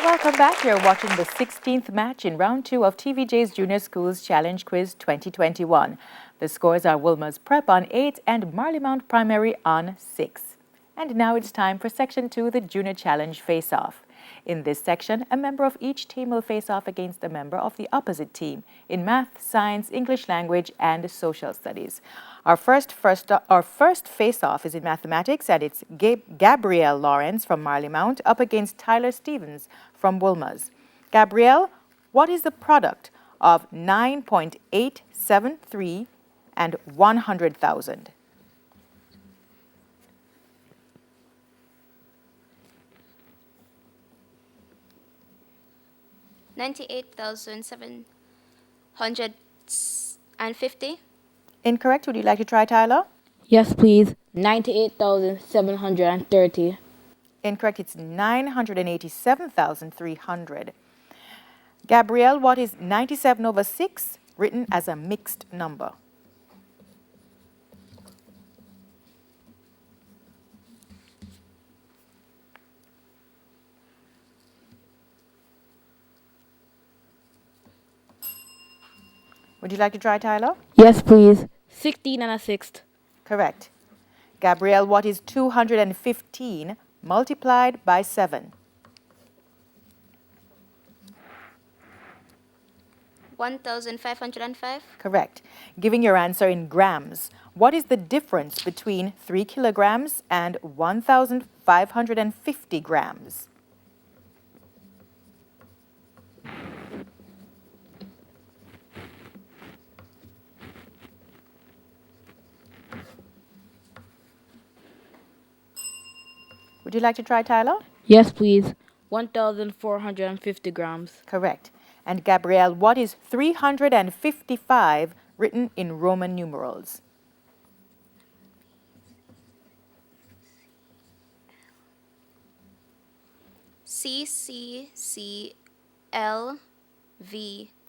Welcome back. You're watching the 16th match in round 2 of TVJ's Junior Schools Challenge Quiz 2021. The scores are Wolmer's Prep on 8 and Marlie Mount Primary on 6. And now it's time for Section 2, the Junior Challenge Face-Off. In this section, a member of each team will face off against a member of the opposite team in math, science, English language, and social studies. Our first face-off is in mathematics, and it's Gabrielle Lawrence from Marlie Mount up against Tyler Stevens from Wolmer's. Gabrielle, what is the product of 9.873 and 100,000? $98,750. Incorrect. Would you like to try, Tyler? Yes, please. 98,730. Incorrect. It's 987,300. Gabrielle, what is 97 over 6 written as a mixed number? Would you like to try, Tyler? Yes, please. 16 and a sixth. Correct. Gabrielle, what is 215 multiplied by 7? 1,505. Correct. Giving your answer in grams, what is the difference between 3 kilograms and 1,550 grams? Would you like to try, Tyler? Yes, please. 1,450 grams. Correct. And Gabrielle, what is 355 written in Roman numerals? CCCLV.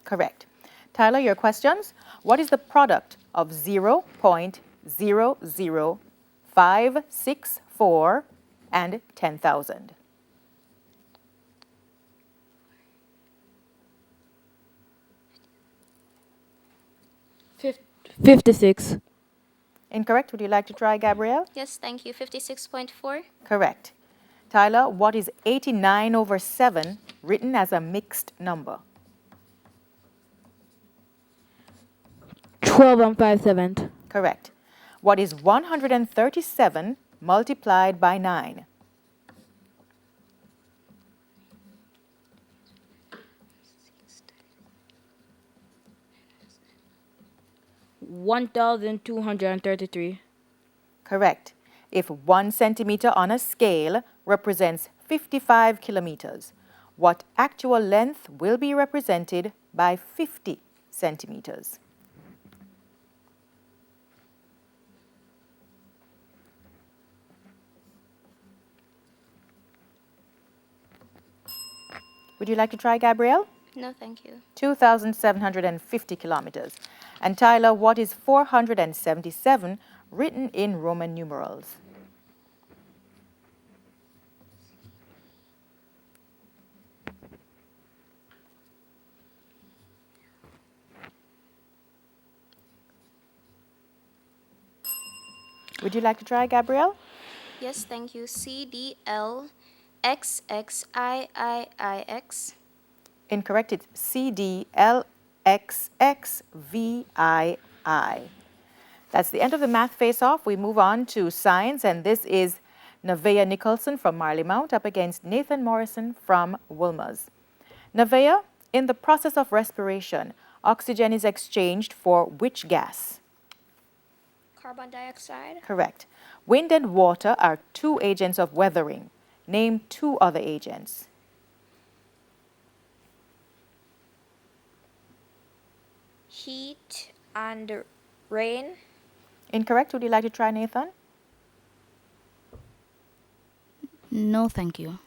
Correct. Tyler, your questions. What is the product of 0.00564 and 10,000? Fif 56. Incorrect. Would you like to try, Gabrielle? Yes, thank you. 56.4. Correct. Tyler, what is 89 over 7 written as a mixed number? 12 and 5/7. Correct. What is 137 multiplied by 9? 1,233. Correct. If 1 centimeter on a scale represents 55 kilometers, what actual length will be represented by 50 centimeters? Would you like to try, Gabrielle? No, thank you. 2,750 kilometers. And Tyler, what is 477 written in Roman numerals? Would you like to try, Gabrielle? Yes, thank you. CDLXXIIIX. Incorrect. It's CDLXXVII. That's the end of the math face-off. We move on to science, and this is Nevaeh Nicholson from Marlie Mount up against Nathan Morrison from Wolmer's. Nevaeh, in the process of respiration, oxygen is exchanged for which gas? Carbon dioxide. Correct. Wind and water are 2 agents of weathering. Name 2 other agents. Heat and rain. Incorrect. Would you like to try, Nathan? No, thank you.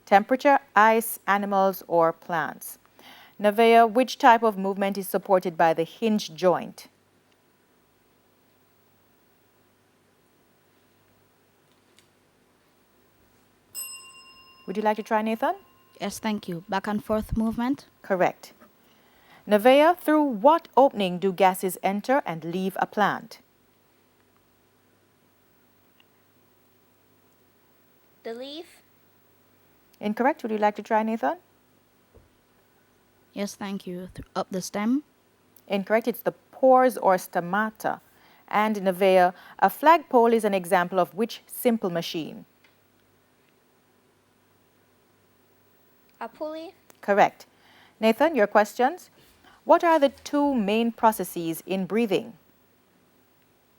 Temperature, ice, animals, or plants. Nevaeh, which type of movement is supported by the hinge joint? Would you like to try, Nathan? Yes, thank you. Back and forth movement. Correct. Nevaeh, through what opening do gases enter and leave a plant? The leaf. Incorrect. Would you like to try, Nathan? Yes, thank you. Up the stem. Incorrect. It's the pores or stomata. And Nevaeh, a flagpole is an example of which simple machine? A pulley. Correct. Nathan, your questions? What are the two main processes in breathing?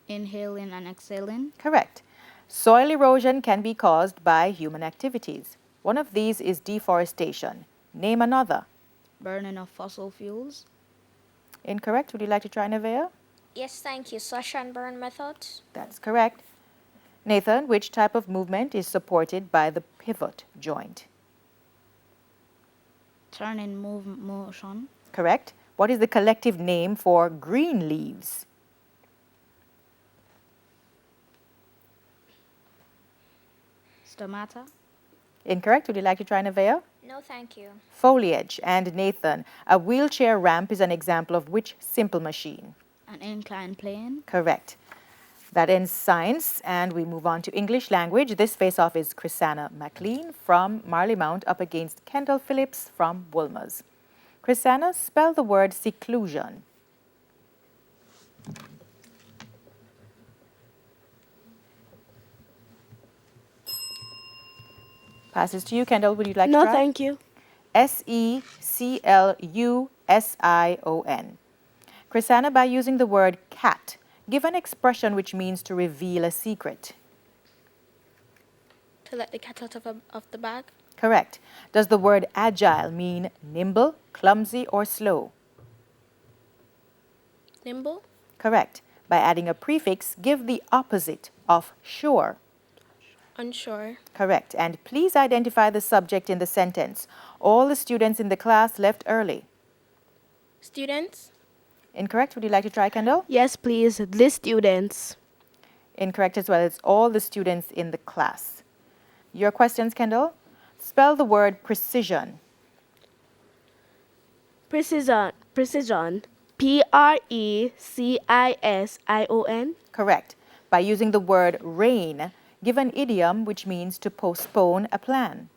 Inhaling and exhaling. Correct. Soil erosion can be caused by human activities. One of these is deforestation. Name another. Burning of fossil fuels. Incorrect. Would you like to try, Nevaeh? Yes, thank you. Slash and burn methods. That's correct. Nathan, which type of movement is supported by the pivot joint? Turning motion. Correct. What is the collective name for green leaves? Stomata. Incorrect. Would you like to try, Nevaeh? No, thank you. Foliage. And Nathan, a wheelchair ramp is an example of which simple machine? An inclined plane. Correct. That ends science, and we move on to English language. This face-off is Chrisanna McLean from Marlie Mount up against Kendall Phillips from Wolmer's. Chrisanna, spell the word seclusion. Passes to you. Kendall, would you like to try? No, thank you. Seclusion. Chrisanna, by using the word cat, give an expression which means to reveal a secret. To let the cat out of the bag. Correct. Does the word agile mean nimble, clumsy, or slow? Nimble. Correct. By adding a prefix, give the opposite of sure. Unsure. Correct. And please identify the subject in the sentence. All the students in the class left early. Students. Incorrect. Would you like to try, Kendall? Yes, please. The students. Incorrect as well. It's all the students in the class. Your questions, Kendall? Spell the word precision. Precision. Precision. Precision. Correct. By using the word rain, give an idiom which means to postpone a plan.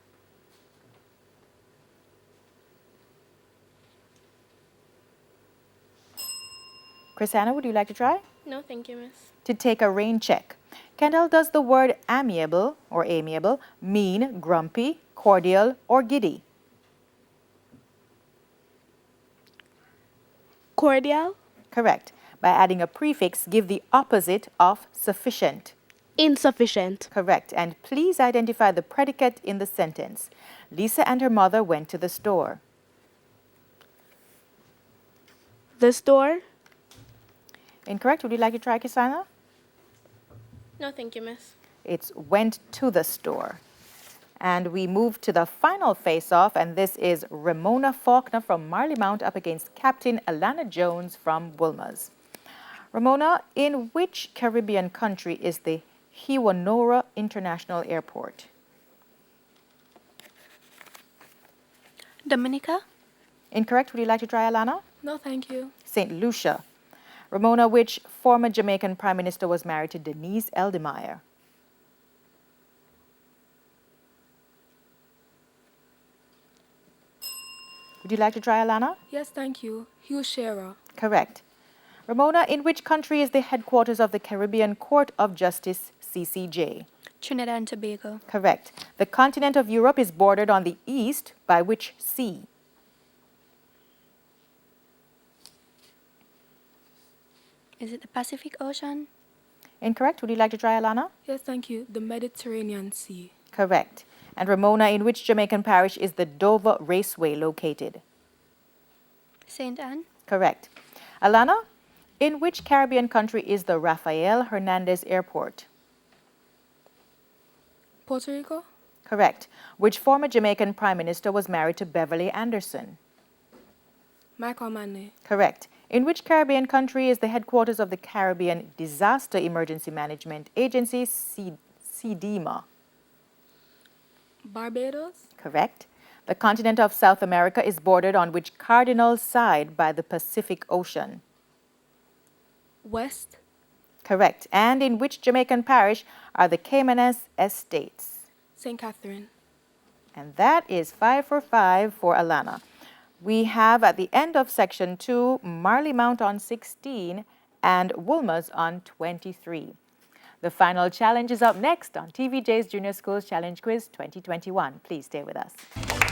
Chrisanna, would you like to try? No, thank you, miss. To take a rain check. Kendall, does the word amiable or amiable mean grumpy, cordial, or giddy? Cordial. Correct. By adding a prefix, give the opposite of sufficient. Insufficient. Correct. And please identify the predicate in the sentence. Lisa and her mother went to the store. The store. Incorrect. Would you like to try, Kisana? No, thank you, miss. It's went to the store. And we move to the final face-off, and this is Ramona Faulkner from Marlie Mount up against Captain Alana Jones from Wolmer's. Ramona, in which Caribbean country is the Hiwanora International Airport? Dominica. Incorrect. Would you like to try, Alana? No, thank you. St. Lucia. Ramona, which former Jamaican Prime Minister was married to Denise Eldemeyer? Would you like to try, Alana? Yes, thank you. Hugh Shearer. Correct. Ramona, in which country is the headquarters of the Caribbean Court of Justice, CCJ? Trinidad and Tobago. Correct. The continent of Europe is bordered on the east by which sea? Is it the Pacific Ocean? Incorrect. Would you like to try, Alana? Yes, thank you. The Mediterranean Sea. Correct. And Ramona, in which Jamaican parish is the Dover Raceway located? St. Anne. Correct. Alana, in which Caribbean country is the Rafael Hernandez Airport? Puerto Rico. Correct. Which former Jamaican Prime Minister was married to Beverly Anderson? Michael Manley. Correct. In which Caribbean country is the headquarters of the Caribbean Disaster Emergency Management Agency, CDEMA? Barbados. Correct. The continent of South America is bordered on which cardinal side by the Pacific Ocean? West. Correct. And in which Jamaican parish are the Caymanes Estates? St. Catherine. And that is 5 for 5 for Alana. We have at the end of section 2, Marlie Mount on 16 and Wolmer's on 23. The final challenge is up next on TVJ's Junior Schools Challenge Quiz 2021. Please stay with us.